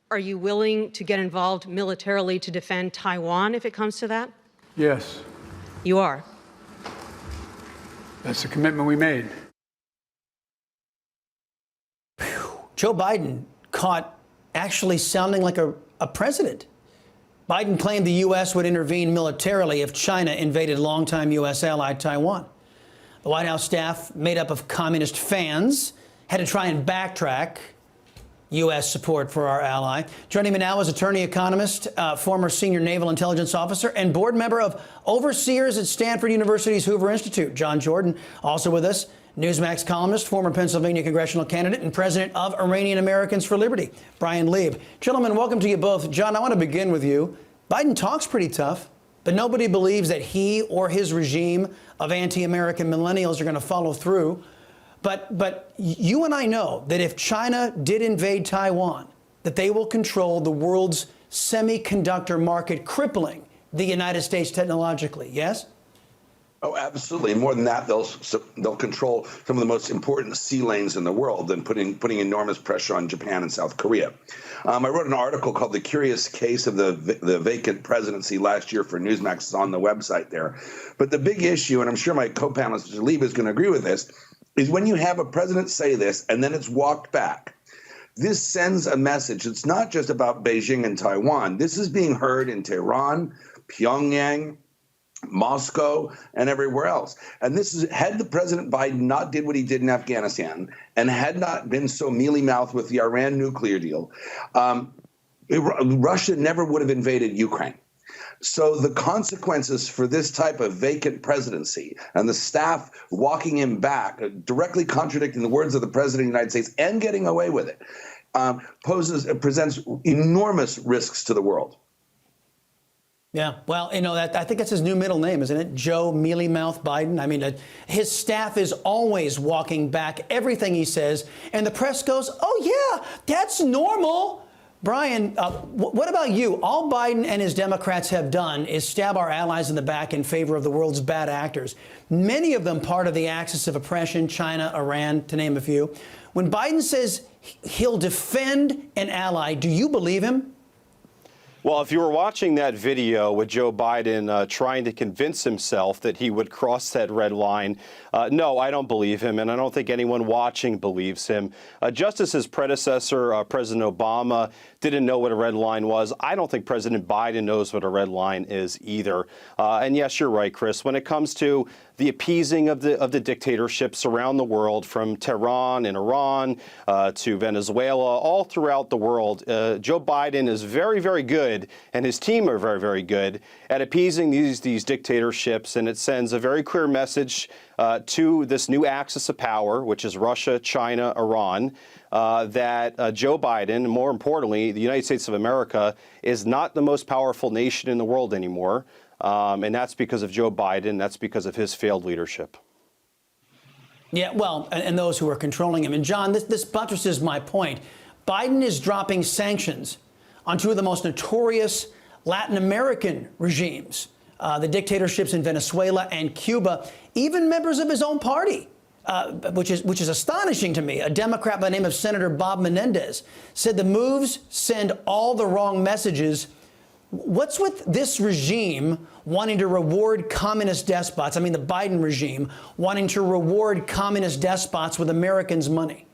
Are you willing to get involved militarily to defend Taiwan if it comes to that? Yes. You are? That's the commitment we made. Joe Biden caught actually sounding like a president. Biden claimed the U.S. would intervene militarily if China invaded longtime U.S. ally Taiwan. The White House staff, made up of communist fans, had to try and backtrack U.S. support for our ally. Joining me now is attorney, economist, former senior naval intelligence officer, and board member of overseers at Stanford University's Hoover Institute, John Jordan. Also with us, Newsmax columnist, former Pennsylvania congressional candidate, and president of Iranian Americans for Liberty, Brian Leib. Gentlemen, welcome to you both. John, I want to begin with you. Biden talks pretty tough, but nobody believes that he or his regime of anti-American millennials are going to follow through. But you and I know that if China did invade Taiwan, that they will control the world's semiconductor market, crippling the United States technologically. Yes? Oh, absolutely. And more than that, they'll control some of the most important sea lanes in the world and putting enormous pressure on Japan and South Korea. I wrote an article called "The Curious Case of the Vacant Presidency" last year for Newsmax. It's on the website there. But the big issue, and I'm sure my co-panelist Leib is going to agree with this, is when you have a president say this and then it's walked back. This sends a message. It's not just about Beijing and Taiwan. This is being heard in Tehran, Pyongyang, Moscow, and everywhere else. And this is, had the President Biden not did what he did in Afghanistan and had not been so mealy-mouthed with the Iran nuclear deal, Russia never would have invaded Ukraine. So the consequences for this type of vacant presidency and the staff walking him back, directly contradicting the words of the President of the United States and getting away with it, presents enormous risks to the world. Yeah, well, you know, I think that's his new middle name, isn't it? Joe Mealy-Mouth Biden. I mean, his staff is always walking back everything he says, and the press goes, oh, yeah, that's normal. Brian, what about you? All Biden and his Democrats have done is stab our allies in the back in favor of the world's bad actors, many of them part of the axis of oppression, China, Iran, to name a few. When Biden says he'll defend an ally, do you believe him? Well, if you were watching that video with Joe Biden trying to convince himself that he would cross that red line, no, I don't believe him, and I don't think anyone watching believes him. Just as his predecessor, President Obama, didn't know what a red line was, I don't think President Biden knows what a red line is either. And yes, you're right, Chris. When it comes to the appeasing of the dictatorships around the world, from Tehran and Iran to Venezuela, all throughout the world, Joe Biden is very, very good, and his team are very, very good at appeasing these dictatorships, and it sends a very clear message to this new axis of power, which is Russia, China, Iran, that Joe Biden, and more importantly, the United States of America, is not the most powerful nation in the world anymore. And that's because of Joe Biden. That's because of his failed leadership. Yeah, well, and those who are controlling him. And John, this buttresses my point. Biden is dropping sanctions on two of the most notorious Latin American regimes, the dictatorships in Venezuela and Cuba, even members of his own party, which is astonishing to me. A Democrat by the name of Senator Bob Menendez said the moves send all the wrong messages. What's with this regime wanting to reward communist despots? I mean, the Biden regime wanting to reward communist despots with Americans' money.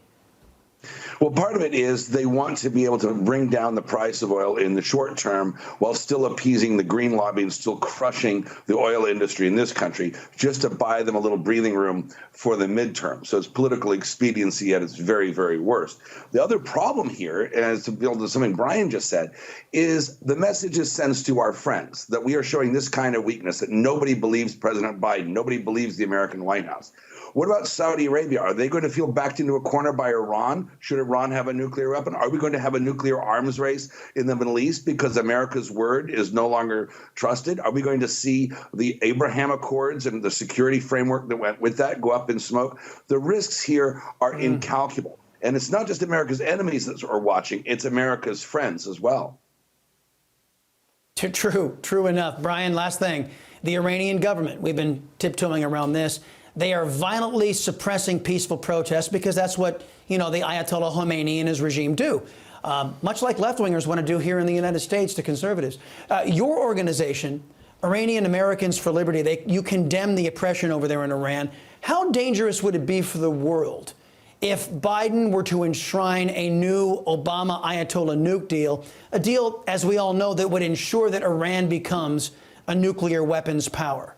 Well, part of it is they want to be able to bring down the price of oil in the short term while still appeasing the green lobby and still crushing the oil industry in this country, just to buy them a little breathing room for the midterm. So it's political expediency at its very, very worst. The other problem here, as to build to something Brian just said, is the message it sends to our friends that we are showing this kind of weakness, that nobody believes President Biden, nobody believes the American White House. What about Saudi Arabia? Are they going to feel backed into a corner by Iran? Should Iran have a nuclear weapon? Are we going to have a nuclear arms race in the Middle East because America's word is no longer trusted? Are we going to see the Abraham Accords and the security framework that went with that go up in smoke? The risks here are incalculable. And it's not just America's enemies that are watching, it's America's friends as well. True enough. Brian, last thing. The Iranian government, we've been tiptoeing around this. They are violently suppressing peaceful protests because that's what, you know, the Ayatollah Khomeini and his regime do. much like left-wingers want to do here in the United States to conservatives. Your organization, Iranian Americans for Liberty, you condemn the oppression over there in Iran. How dangerous would it be for the world if Biden were to enshrine a new Obama Ayatollah nuke deal, a deal, as we all know, that would ensure that Iran becomes a nuclear weapons power?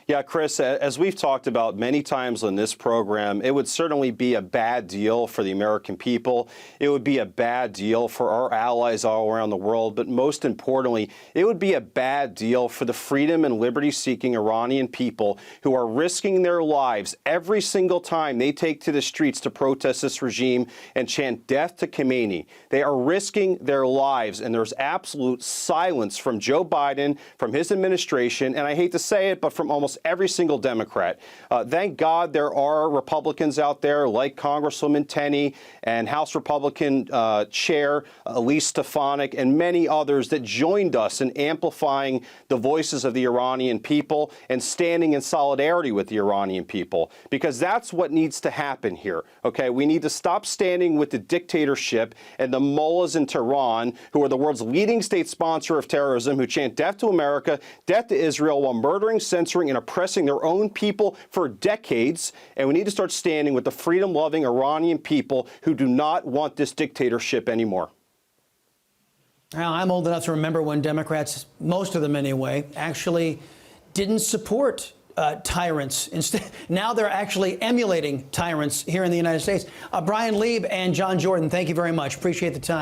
Yeah, Chris, as we've talked about many times on this program, it would certainly be a bad deal for the American people. It would be a bad deal for our allies all around the world. But most importantly, it would be a bad deal for the freedom and liberty-seeking Iranian people who are risking their lives every single time they take to the streets to protest this regime and chant death to Khamenei. They are risking their lives, and there's absolute silence from Joe Biden, from his administration, and I hate to say it, but from almost every single Democrat. Thank God there are Republicans out there like Congresswoman Tenney and House Republican Chair Elise Stefanik and many others that joined us in amplifying the voices of the Iranian people and standing in solidarity with the Iranian people, because that's what needs to happen here. Okay, we need to stop standing with the dictatorship and the mullahs in Tehran, who are the world's leading state sponsor of terrorism, who chant death to America, death to Israel, while murdering, censoring, and oppressing their own people for decades. And we need to start standing with the freedom-loving Iranian people who do not want this dictatorship anymore. Well, I'm old enough to remember when Democrats, most of them anyway, actually didn't support tyrants. Instead, now they're actually emulating tyrants here in the United States. Brian Leib and John Jordan, thank you very much. Appreciate the time.